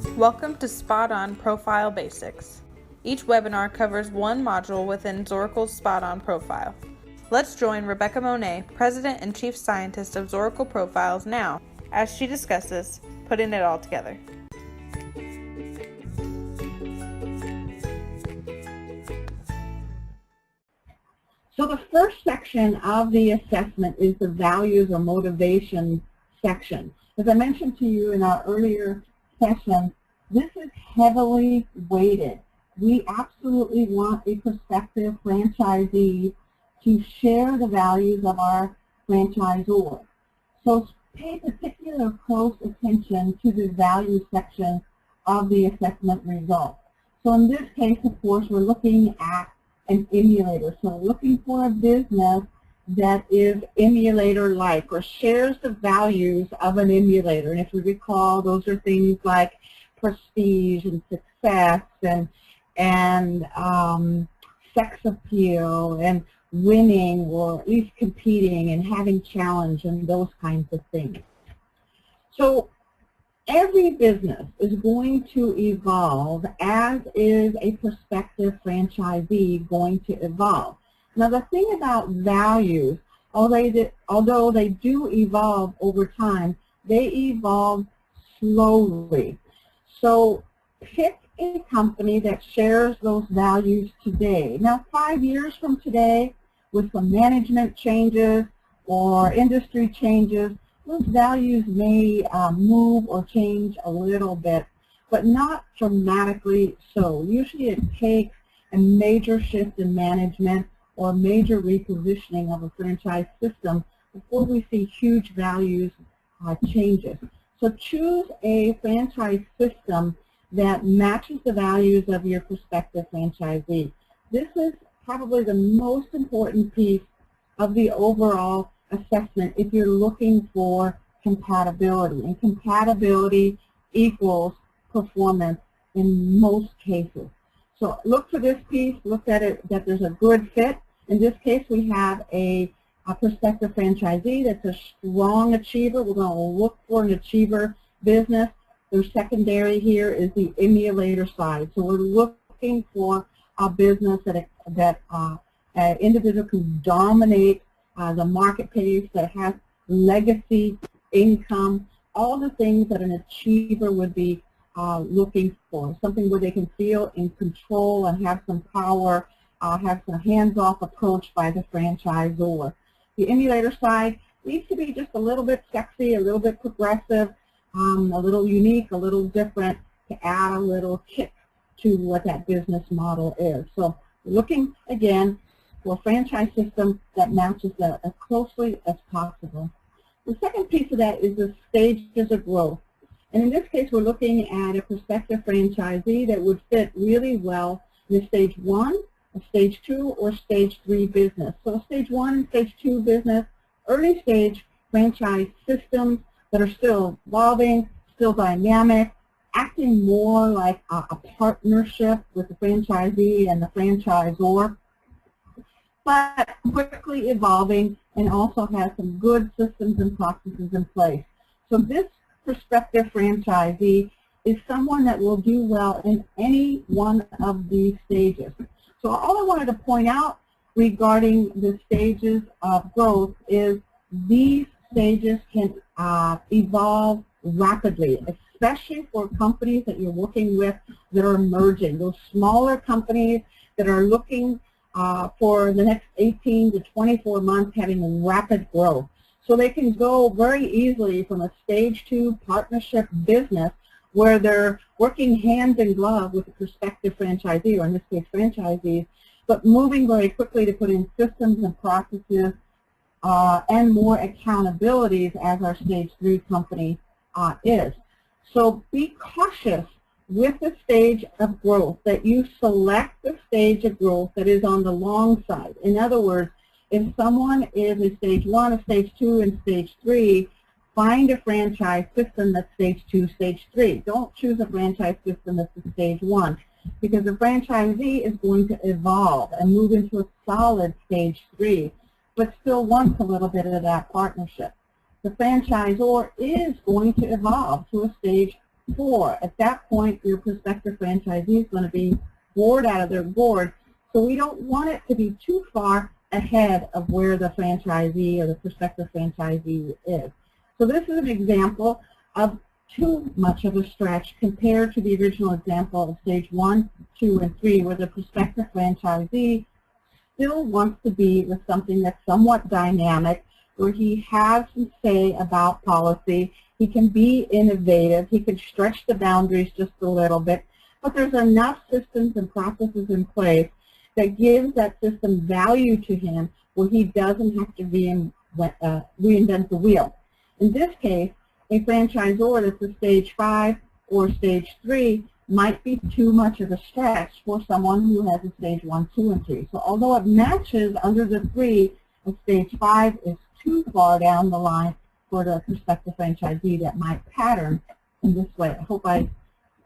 Welcome to SpotOn Profile Basics. Each webinar covers one module within Zoracle's SpotOn profile. Let's join Rebecca Monet, President and Chief Scientist of Zoracle Profiles now, as she discusses putting it all together. So the first section of the assessment is the values or motivation section. As I mentioned to you in our earlier session, this is heavily weighted. We absolutely want a prospective franchisee to share the values of our franchisor. So pay particular close attention to the value section of the assessment results. So in this case, of course, we're looking at an emulator. So we're looking for a business that is emulator-like or shares the values of an emulator. And if you recall, those are things like prestige and success and sex appeal and winning, or at least competing and having challenge and those kinds of things. So every business is going to evolve, as is a prospective franchisee going to evolve. Now the thing about values, although they do evolve over time, they evolve slowly. So pick a company that shares those values today. Now 5 years from today, with some management changes or industry changes, those values may move or change a little bit, but not dramatically so. Usually it takes a major shift in management or major repositioning of a franchise system before we see huge values changes. So choose a franchise system that matches the values of your prospective franchisee. This is probably the most important piece of the overall assessment if you're looking for compatibility. And compatibility equals performance in most cases. So look for this piece, look at it, that there's a good fit. In this case, we have a prospective franchisee that's a strong achiever. We're going to look for an achiever business. Their secondary here is the emulator side. So we're looking for a business that an individual can dominate the marketplace, that has legacy income, all the things that an achiever would be looking for. Something where they can feel in control and have some power, have some hands-off approach by the franchisor. The emulator side needs to be just a little bit sexy, a little bit progressive, a little unique, a little different, to add a little kick to what that business model is. So looking, again, for a franchise system that matches that as closely as possible. The second piece of that is the stages of growth. And in this case, we're looking at a prospective franchisee that would fit really well in a stage 1, a stage 2, or stage 3 business. So stage 1 and stage 2 business, early stage franchise systems that are still evolving, still dynamic, acting more like a partnership with the franchisee and the franchisor, but quickly evolving and also has some good systems and processes in place. So this prospective franchisee is someone that will do well in any one of these stages. So all I wanted to point out regarding the stages of growth is these stages can evolve rapidly, especially for companies that you're working with that are emerging, those smaller companies that are looking for the next 18 to 24 months having rapid growth. So they can go very easily from a stage 2 partnership business where they're working hand in glove with a prospective franchisee, or in this case franchisees, but moving very quickly to put in systems and processes and more accountabilities as our stage 3 company is. So be cautious with the stage of growth, that you select the stage of growth that is on the long side. In other words, if someone is a stage 1, a stage 2, and stage 3, find a franchise system that's stage 2, stage 3. Don't choose a franchise system that's a stage 1, because the franchisee is going to evolve and move into a solid stage 3, but still wants a little bit of that partnership. The franchisor is going to evolve to a stage 4. At that point, your prospective franchisee is going to be bored out of their board, so we don't want it to be too far ahead of where the franchisee or the prospective franchisee is. So this is an example of too much of a stretch compared to the original example of stage 1, 2, and 3, where the prospective franchisee still wants to be with something that's somewhat dynamic, where he has some say about policy, he can be innovative, he can stretch the boundaries just a little bit, but there's enough systems and processes in place that gives that system value to him where he doesn't have to reinvent the wheel. In this case, a franchisor that's a stage 5 or stage 3 might be too much of a stretch for someone who has a stage 1, 2, and 3. So although it matches under the 3, a stage 5 is too far down the line for the prospective franchisee that might pattern in this way. I hope I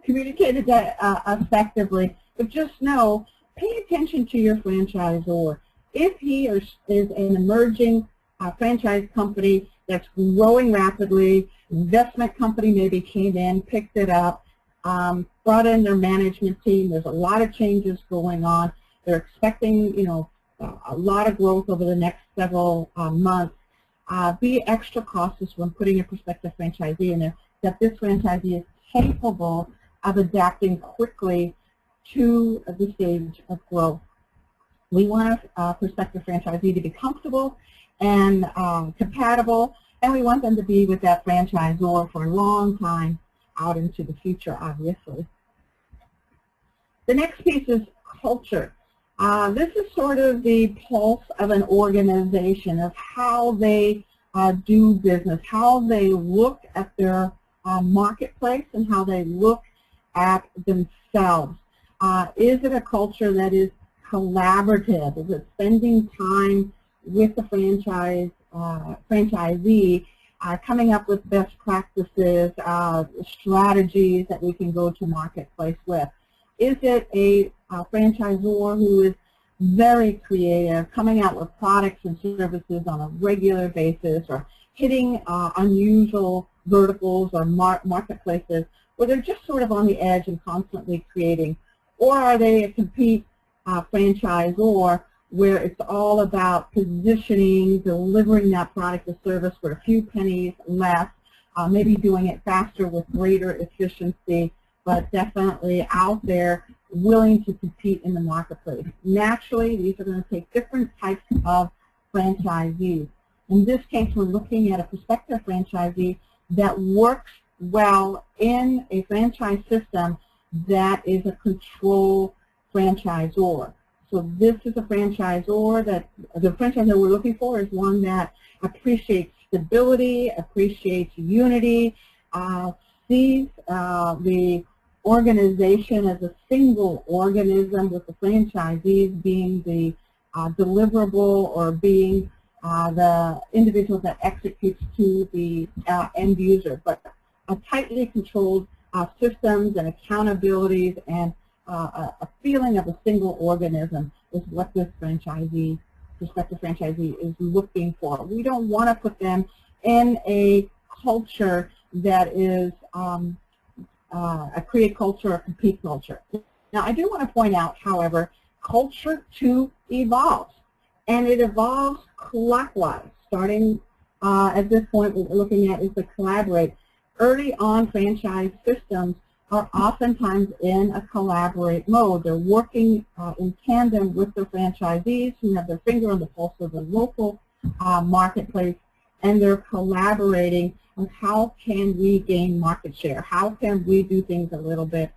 communicated that effectively, but just know, pay attention to your franchisor. If he is an emerging franchise company that's growing rapidly, investment company maybe came in, picked it up, brought in their management team, there's a lot of changes going on, they're expecting, a lot of growth over the next several months. Be extra cautious when putting a prospective franchisee in there, that this franchisee is capable of adapting quickly to the stage of growth. We want a prospective franchisee to be comfortable and compatible, and we want them to be with that franchisor for a long time out into the future, obviously. The next piece is culture. This is sort of the pulse of an organization, of how they do business, how they look at their marketplace, and how they look at themselves. Is it a culture that is collaborative? Is it spending time with the franchisee, coming up with best practices, strategies that we can go to marketplace with? Is it a franchisor who is very creative, coming out with products and services on a regular basis, or hitting unusual verticals or marketplaces where they're just sort of on the edge and constantly creating? Or are they a complete franchisor where it's all about positioning, delivering that product or service for a few pennies less, maybe doing it faster with greater efficiency, but definitely out there willing to compete in the marketplace? Naturally, these are going to take different types of franchisees. In this case, we're looking at a prospective franchisee that works well in a franchise system that is a control franchisor. So this is a franchisor that, the franchisor we're looking for is one that appreciates stability, appreciates unity, sees the organization as a single organism, with the franchisees being the deliverable, or being the individual that executes to the end user, but a tightly controlled systems and accountabilities, and a feeling of a single organism is what this franchisee, prospective franchisee, is looking for. We don't want to put them in a culture that is a create culture or compete culture. Now, I do want to point out, however, culture too evolves, and it evolves clockwise. Starting at this point, what we're looking at is to collaborate. Early on, franchise systems are oftentimes in a collaborate mode. They're working in tandem with their franchisees who have their finger on the pulse of the local marketplace, and they're collaborating on how can we gain market share, how can we do things a little bit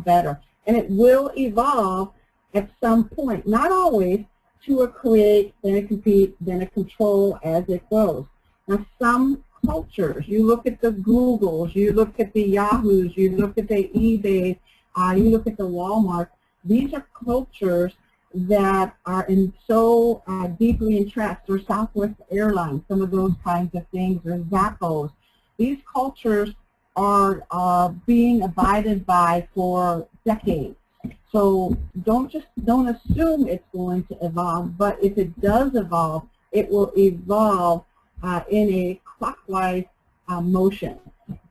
better. And it will evolve at some point, not always, to a create, then a compete, then a control as it goes. Now, some cultures, you look at the Googles, you look at the Yahoos, you look at the eBays, you look at the Walmarts, these are cultures that are so deeply entrenched, or Southwest Airlines, some of those kinds of things, or Zappos. These cultures are being abided by for decades. So don't assume it's going to evolve, but if it does evolve, it will evolve in a clockwise motion.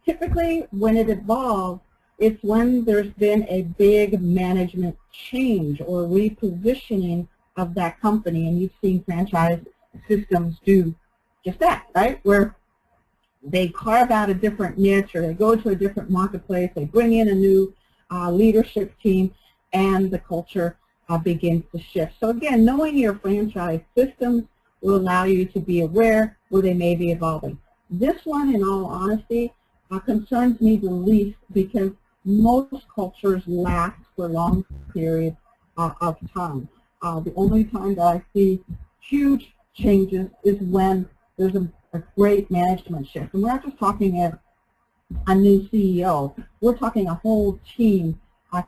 Typically, when it evolves, it's when there's been a big management change or repositioning of that company, and you've seen franchise systems do just that, right? Where they carve out a different niche, or they go to a different marketplace, they bring in a new leadership team, and the culture begins to shift. So again, knowing your franchise systems will allow you to be aware where they may be evolving. This one, in all honesty, concerns me the least because most cultures last for long periods of time. The only time that I see huge changes is when there's a great management shift. And we're not just talking a new CEO. We're talking a whole team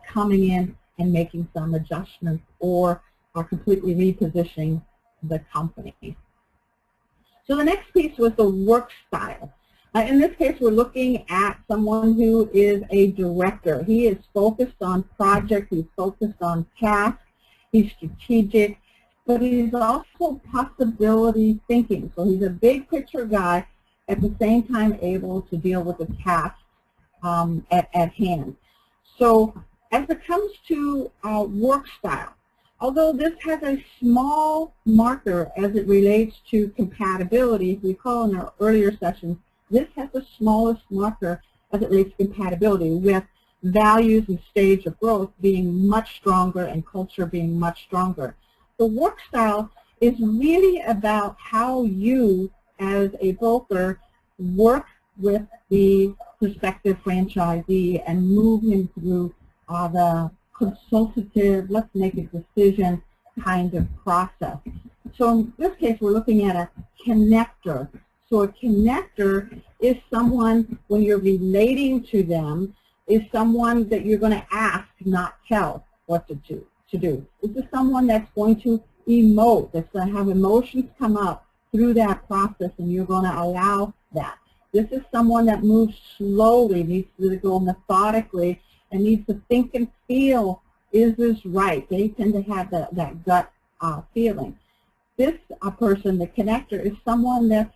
coming in and making some adjustments or completely repositioning the company. So the next piece was the work style. In this case, we're looking at someone who is a director. He is focused on projects, he's focused on tasks, he's strategic, but he's also possibility thinking. So he's a big picture guy, at the same time able to deal with the tasks at hand. So as it comes to work style, although this has a small marker as it relates to compatibility, if we recall in our earlier sessions, this has the smallest marker as it relates to compatibility, with values and stage of growth being much stronger and culture being much stronger. The work style is really about how you, as a broker, work with the prospective franchisee and move him through the consultative, let's make a decision kind of process. So in this case, we're looking at a connector. So a connector is someone, when you're relating to them, is someone that you're going to ask, not tell, what to do. This is someone that's going to emote, that's going to have emotions come up through that process, and you're going to allow that. This is someone that moves slowly, needs to go methodically, and needs to think and feel, is this right? They tend to have that gut feeling. This person, the connector, is someone that's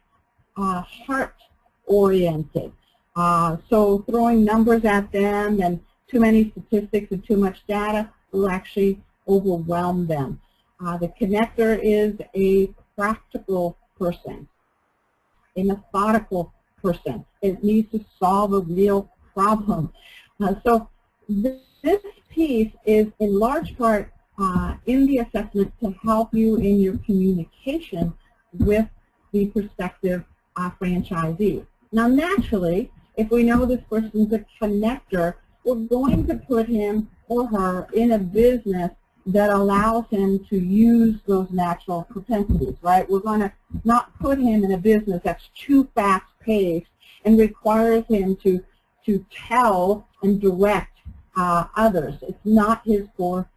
heart-oriented. So throwing numbers at them and too many statistics and too much data will actually overwhelm them. The connector is a practical person, a methodical person. It needs to solve a real problem. So this piece is in large part in the assessment to help you in your communication with the prospective franchisee. Now naturally, if we know this person's a connector, we're going to put him or her in a business that allows him to use those natural propensities, right? We're going to not put him in a business that's too fast-paced and requires him to tell and direct others. It's not his core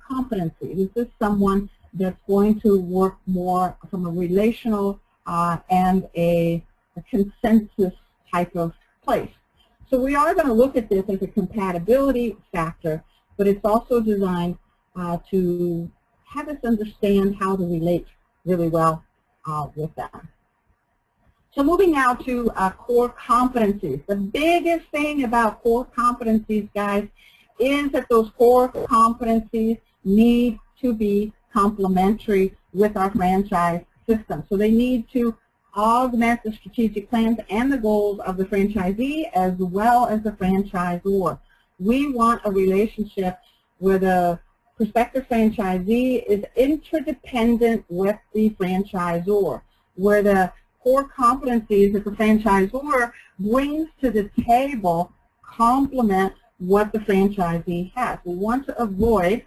competency. This is someone that's going to work more from a relational and a consensus type of place. So we are going to look at this as a compatibility factor, but it's also designed to have us understand how to relate really well with them. So moving now to core competencies. The biggest thing about core competencies, guys, is that those core competencies need to be complementary with our franchise system. So they need to augment the strategic plans and the goals of the franchisee as well as the franchisor. We want a relationship where the prospective franchisee is interdependent with the franchisor, where the core competencies that the franchisor brings to the table complement what the franchisee has. We want to avoid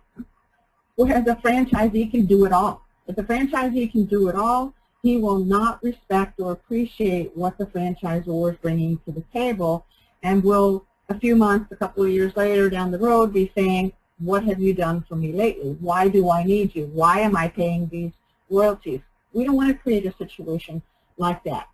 where the franchisee can do it all. If the franchisee can do it all, he will not respect or appreciate what the franchisor is bringing to the table, and will, a few months, a couple of years later down the road, be saying, what have you done for me lately? Why do I need you? Why am I paying these royalties? We don't want to create a situation like that.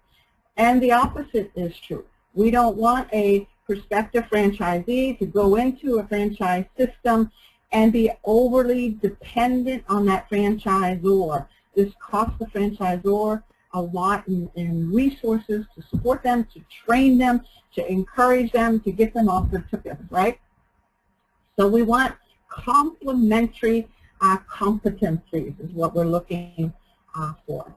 And the opposite is true. We don't want a prospective franchisee to go into a franchise system and be overly dependent on that franchisor. This costs the franchisor a lot in resources to support them, to train them, to encourage them, to get them off their tickets, right? So we want complementary competencies is what we're looking for.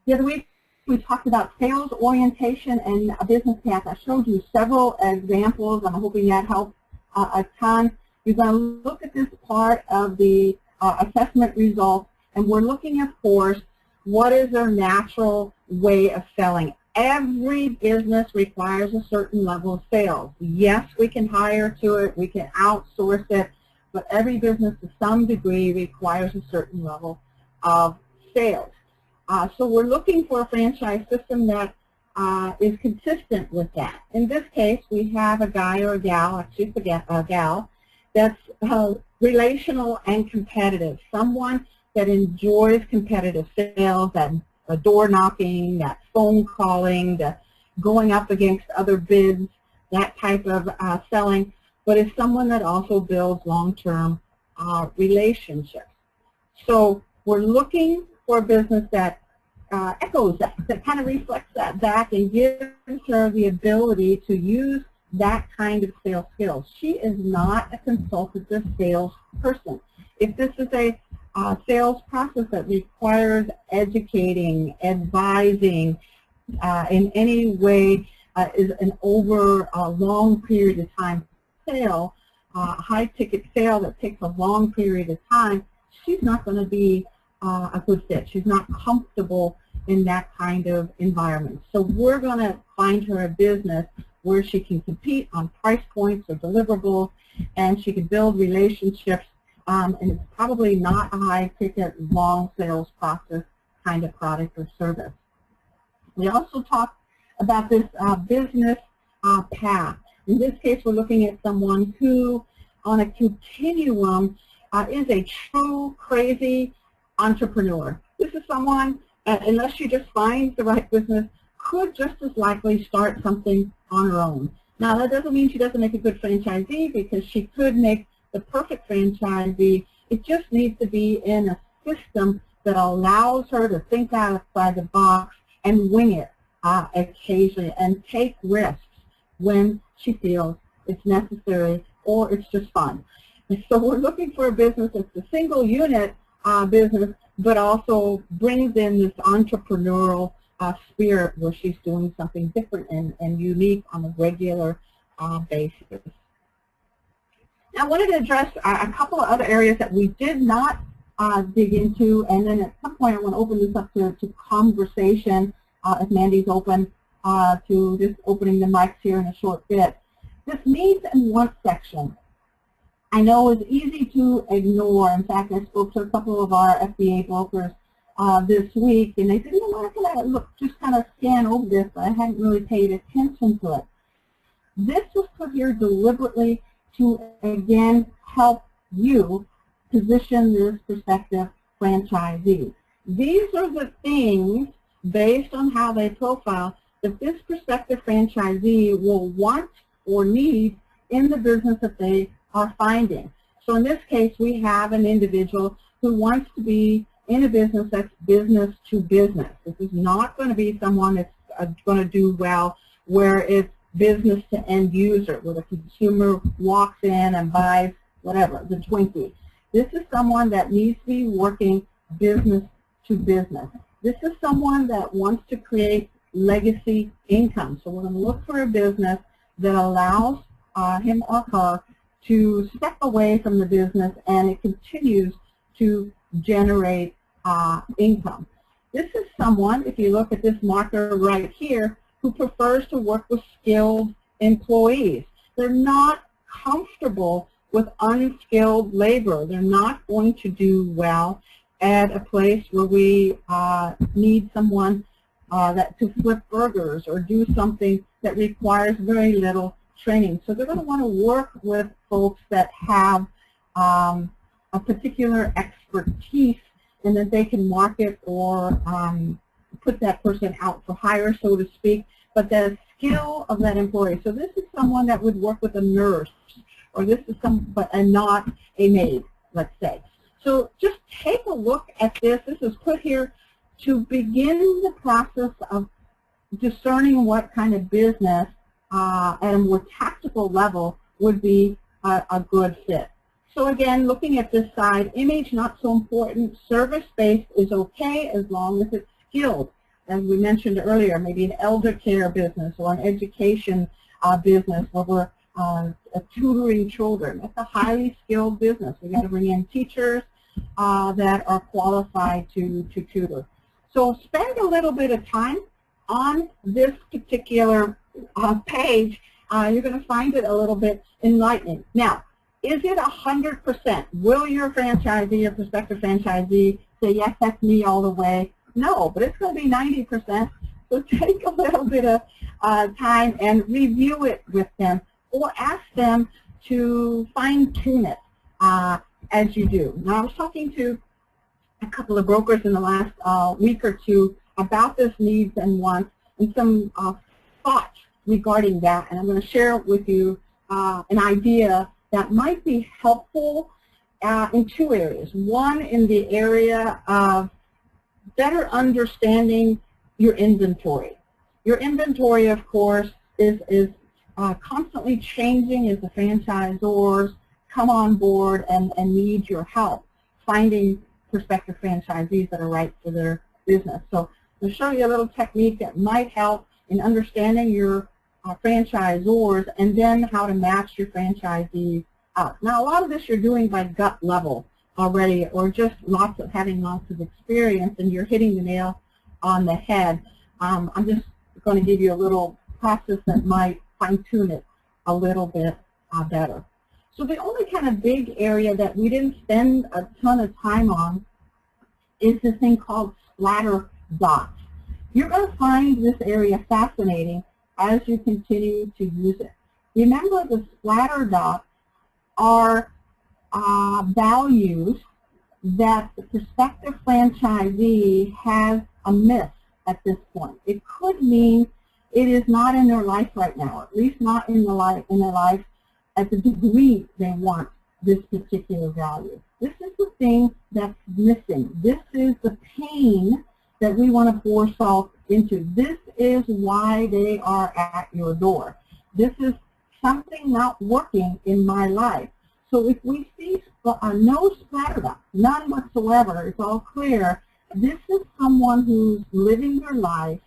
The other week we talked about sales orientation and a business path. I showed you several examples. I'm hoping that helped a ton. You're going to look at this part of the assessment results, and we're looking, of course, what is their natural way of selling. Every business requires a certain level of sales. Yes, we can hire to it, we can outsource it, but every business to some degree requires a certain level of sales. So we're looking for a franchise system that is consistent with that. In this case, we have a guy or a gal, actually a gal, that's relational and competitive. Someone that enjoys competitive sales, that door knocking, that phone calling, that going up against other bids, that type of selling, but is someone that also builds long-term relationships. So we're looking for a business that echoes that kind of reflects that back and gives her the ability to use that kind of sales skills. She is not a consultative salesperson. If this is a sales process that requires educating, advising, in any way is an over a long period of time sale, high-ticket sale that takes a long period of time, she's not going to be a good fit. She's not comfortable in that kind of environment. So we're going to find her a business where she can compete on price points or deliverables, and she can build relationships, and it's probably not a high-ticket, long sales process kind of product or service. We also talked about this business path. In this case, we're looking at someone who, on a continuum, is a true crazy entrepreneur. This is someone, unless she just finds the right business, could just as likely start something on her own. Now, that doesn't mean she doesn't make a good franchisee, because she could make the perfect franchisee. It just needs to be in a system that allows her to think outside the box and wing it occasionally and take risks when she feels it's necessary or it's just fun. And so we're looking for a business that's a single unit business, but also brings in this entrepreneurial spirit where she's doing something different and unique on a regular basis. Now, I wanted to address a couple of other areas that we did not dig into, and then at some point I want to open this up to conversation if Mandy's open to just opening the mics here in a short bit. This needs and wants section, I know, is easy to ignore. In fact, I spoke to a couple of our FBA brokers this week, and they said, you know what, I can look, just kind of scan over this, but I hadn't really paid attention to it. This was put here deliberately to, again, help you position this prospective franchisee. These are the things, based on how they profile, that this prospective franchisee will want or need in the business that they are finding. So in this case, we have an individual who wants to be in a business that's business to business. This is not going to be someone that's going to do well where it's business to end user, where the consumer walks in and buys whatever, the Twinkie. This is someone that needs to be working business to business. This is someone that wants to create legacy income. So we're going to look for a business that allows him or her to step away from the business and it continues to generate income. This is someone, if you look at this marker right here, who prefers to work with skilled employees. They're not comfortable with unskilled labor. They're not going to do well at a place where we need someone to flip burgers or do something that requires very little training. So they're going to want to work with folks that have a particular expertise and that they can market or put that person out for hire, so to speak, but the skill of that employee. So this is someone that would work with a nurse, or this is and not a maid, let's say. So just take a look at this. This is put here to begin the process of discerning what kind of business at a more tactical level would be a good fit. So again, looking at this side, image not so important, service-based is okay as long as it's skilled. As we mentioned earlier, maybe an elder care business or an education business where we're tutoring children. It's a highly skilled business. We've got to bring in teachers that are qualified to tutor. So spend a little bit of time on this particular page. You're going to find it a little bit enlightening. Now, is it 100%? Will your franchisee or prospective franchisee say, yes, that's me all the way? No, but it's going to be 90%. So take a little bit of time and review it with them, or ask them to fine-tune it as you do. Now, I was talking to a couple of brokers in the last week or two about this needs and wants and some thoughts regarding that, and I'm going to share with you an idea that might be helpful in two areas. One, in the area of better understanding your inventory. Your inventory, of course, is constantly changing as the franchisors come on board and need your help finding prospective franchisees that are right for their business. So I'll show you a little technique that might help in understanding your franchisors and then how to match your franchisees up. Now, a lot of this you're doing by gut level already, or just having lots of experience, and you're hitting the nail on the head. I'm just going to give you a little process that might fine-tune it a little bit better. So the only kind of big area that we didn't spend a ton of time on is this thing called Splatter Dots. You're going to find this area fascinating as you continue to use it. Remember, the Splatter Dots are values that the prospective franchisee has amiss at this point. It could mean it is not in their life right now, or at least not in their life at the degree they want this particular value. This is the thing that's missing. This is the pain that we want to pour salt into. This is why they are at your door. This is something not working in my life. So if we see no splatter dots, none whatsoever, it's all clear, this is someone who's living their life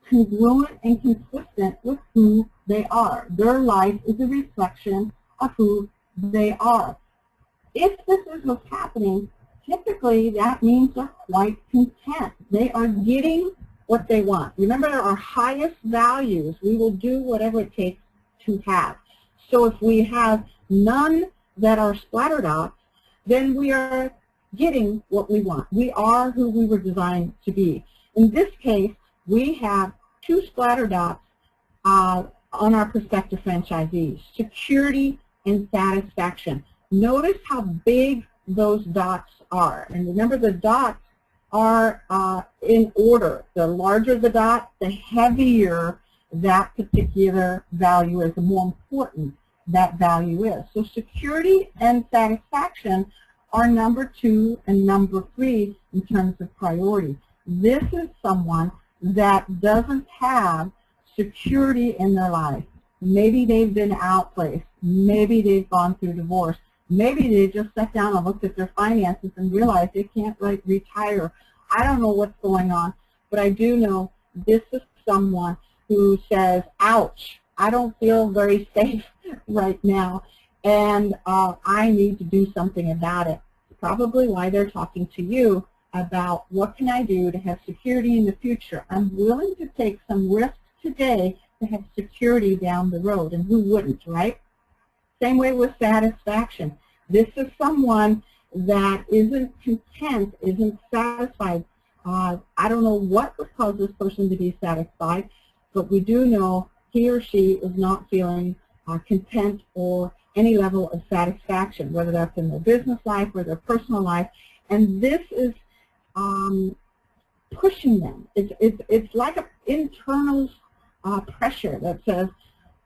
congruent and consistent with who they are. Their life is a reflection of who they are. If this is what's happening, typically that means they're quite content. They are getting what they want. Remember, our highest values, we will do whatever it takes to have. So if we have none that are splatter dots, then we are getting what we want. We are who we were designed to be. In this case, we have two splatter dots on our prospective franchisees, security and satisfaction. Notice how big those dots are. And remember, the dots are in order. The larger the dot, the heavier that particular value is, the more important that value is. So security and satisfaction are number 2 and number 3 in terms of priority. This is someone that doesn't have security in their life. Maybe they've been outplaced. Maybe they've gone through divorce. Maybe they just sat down and looked at their finances and realized they can't retire. I don't know what's going on, but I do know this is someone who says, ouch, I don't feel very safe right now, and I need to do something about it. Probably why they're talking to you about what can I do to have security in the future. I'm willing to take some risks today to have security down the road, and who wouldn't, right? Same way with satisfaction. This is someone that isn't content, isn't satisfied. I don't know what would cause this person to be satisfied, but we do know he or she is not feeling content or any level of satisfaction, whether that's in their business life or their personal life. And this is pushing them. It's like an internal pressure that says,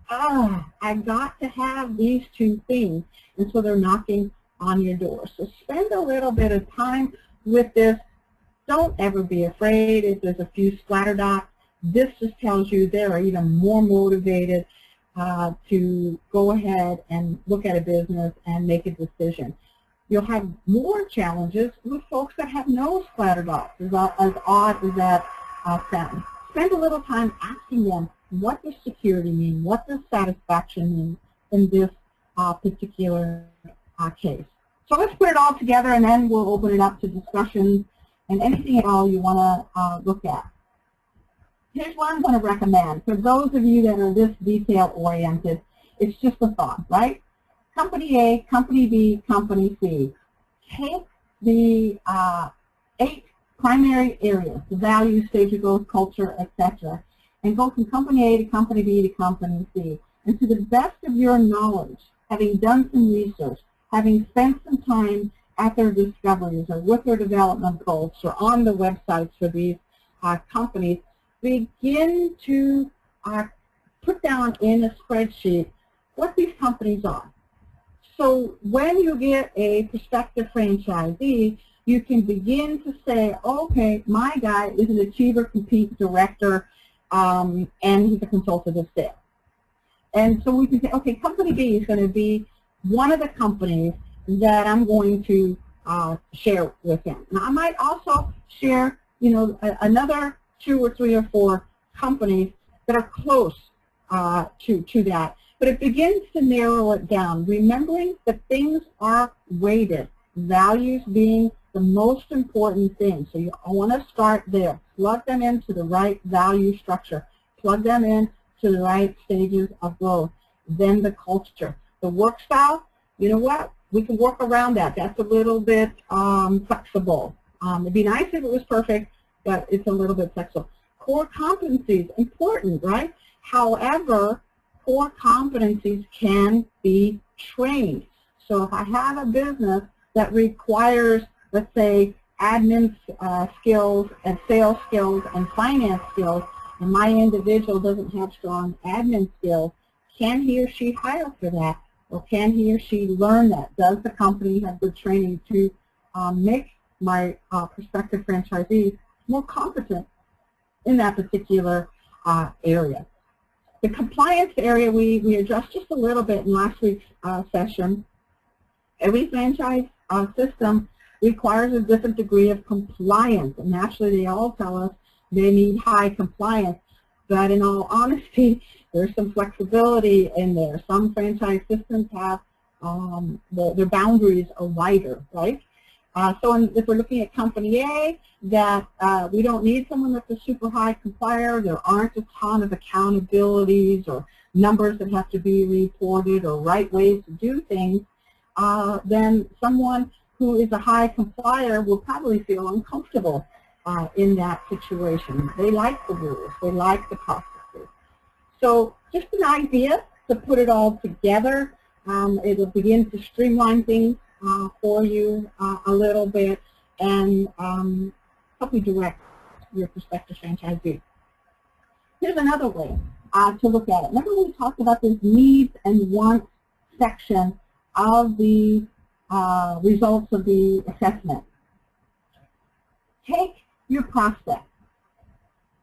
I've got to have these two things, and so they're knocking on your door. So spend a little bit of time with this. Don't ever be afraid if there's a few splatter dots. This just tells you they're even more motivated to go ahead and look at a business and make a decision. You'll have more challenges with folks that have no splatter dots, as odd as that sounds. Spend a little time asking them, what does security mean? What does satisfaction mean in this particular case? So let's put it all together, and then we'll open it up to discussions and anything at all you want to look at. Here's what I'm going to recommend. For those of you that are this detail-oriented, it's just a thought, right? Company A, Company B, Company C. Take the 8 primary areas, the values, stage of growth, culture, etc., and go from Company A to Company B to Company C. And to the best of your knowledge, having done some research, having spent some time at their discoveries or with their development goals or on the websites for these companies, begin to put down in a spreadsheet what these companies are. So when you get a prospective franchisee, you can begin to say, okay, my guy is an achiever, compete director, and he's a consultative sales. And so we can say, okay, Company B is going to be one of the companies that I'm going to share with him. Now, I might also share, another 2 or 3 or 4 companies that are close to that. But it begins to narrow it down, remembering that things are weighted, values being the most important thing. So I want to start there. Plug them into the right value structure. Plug them in to the right stages of growth. Then the culture. The work style, you know what? We can work around that. That's a little bit flexible. It'd be nice if it was perfect, but it's a little bit flexible. Core competencies, important, right? However, core competencies can be trained. So if I have a business that requires, let's say, admin skills and sales skills and finance skills, and my individual doesn't have strong admin skills, can he or she hire for that? Or can he or she learn that? Does the company have good training to make my prospective franchisees more competent in that particular area? The compliance area we addressed just a little bit in last week's session. Every franchise system requires a different degree of compliance, and naturally they all tell us they need high compliance, but in all honesty, there's some flexibility in there. Some franchise systems have, their boundaries are wider, right? So if we're looking at Company A, that we don't need someone that's a super high complier, there aren't a ton of accountabilities or numbers that have to be reported or right ways to do things, then someone who is a high complier will probably feel uncomfortable in that situation. They like the rules, they like the processes. So just an idea to put it all together. It will begin to streamline things for you a little bit and help you direct your prospective franchisee. Here's another way to look at it. Remember we talked about this needs and wants section of the results of the assessment. Take your prospect.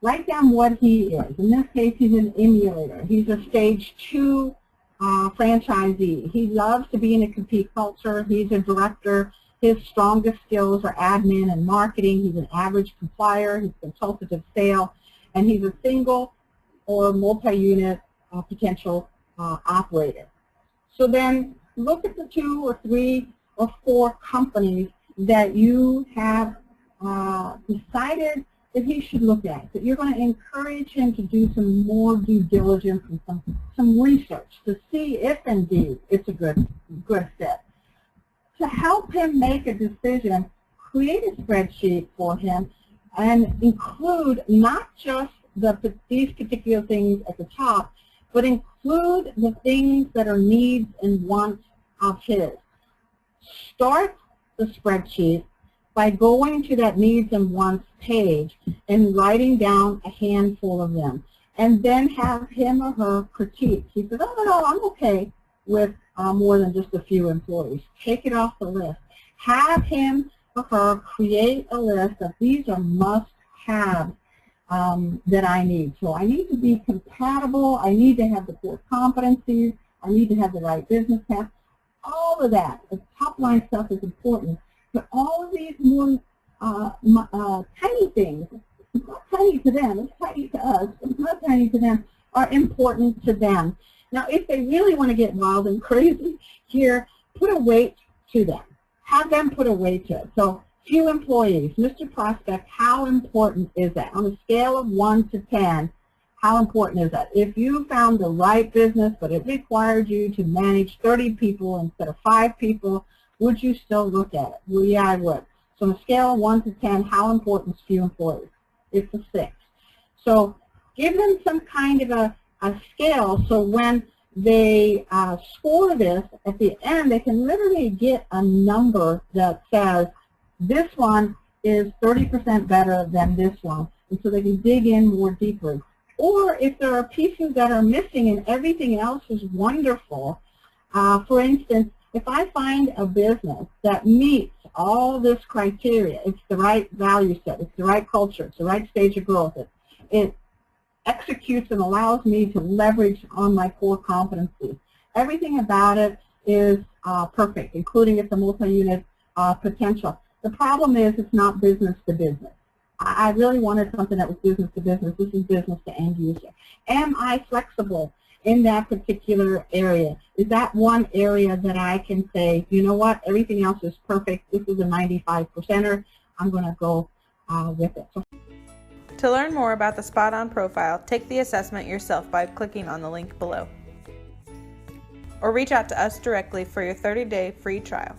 Write down what he is. In this case, he's an emulator. He's a stage 2 franchisee. He loves to be in a compete culture. He's a director. His strongest skills are admin and marketing. He's an average complier. He's consultative sale. And he's a single or multi-unit potential operator. So then look at the 2 or 3 or 4 companies that you have decided that he should look at, that you're going to encourage him to do some more due diligence and some research to see if indeed it's a good fit. To help him make a decision, create a spreadsheet for him and include not just these particular things at the top, but include the things that are needs and wants of his. Start the spreadsheet by going to that needs and wants page and writing down a handful of them, and then have him or her critique. He says, oh, no, I'm okay with more than just a few employees. Take it off the list. Have him for her, create a list of these are must-haves that I need. So I need to be compatible. I need to have the core competencies. I need to have the right business path. All of that, the top line stuff is important. But all of these more tiny things, it's not tiny to them, it's tiny to us, but it's not tiny to them, are important to them. Now, if they really want to get wild and crazy here, put a weight to them. Have them put a weight to it. So, few employees, Mr. Prospect, how important is that? On a scale of 1 to 10, how important is that? If you found the right business, but it required you to manage 30 people instead of 5 people, would you still look at it? Well, yeah, I would. So on a scale of 1 to 10, how important is few employees? It's a 6. So give them some kind of a scale so when they score this, at the end, they can literally get a number that says, this one is 30% better than this one, and so they can dig in more deeply. Or if there are pieces that are missing and everything else is wonderful, for instance, if I find a business that meets all this criteria, it's the right value set, it's the right culture, it's the right stage of growth, it executes and allows me to leverage on my core competencies. Everything about it is perfect, including its a multi-unit potential. The problem is it's not business to business. I really wanted something that was business to business. This is business to end user. Am I flexible in that particular area? Is that one area that I can say, you know what, everything else is perfect. This is a 95%er. I'm going to go with it. To learn more about the SpotOn profile, take the assessment yourself by clicking on the link below. Or reach out to us directly for your 30-day free trial.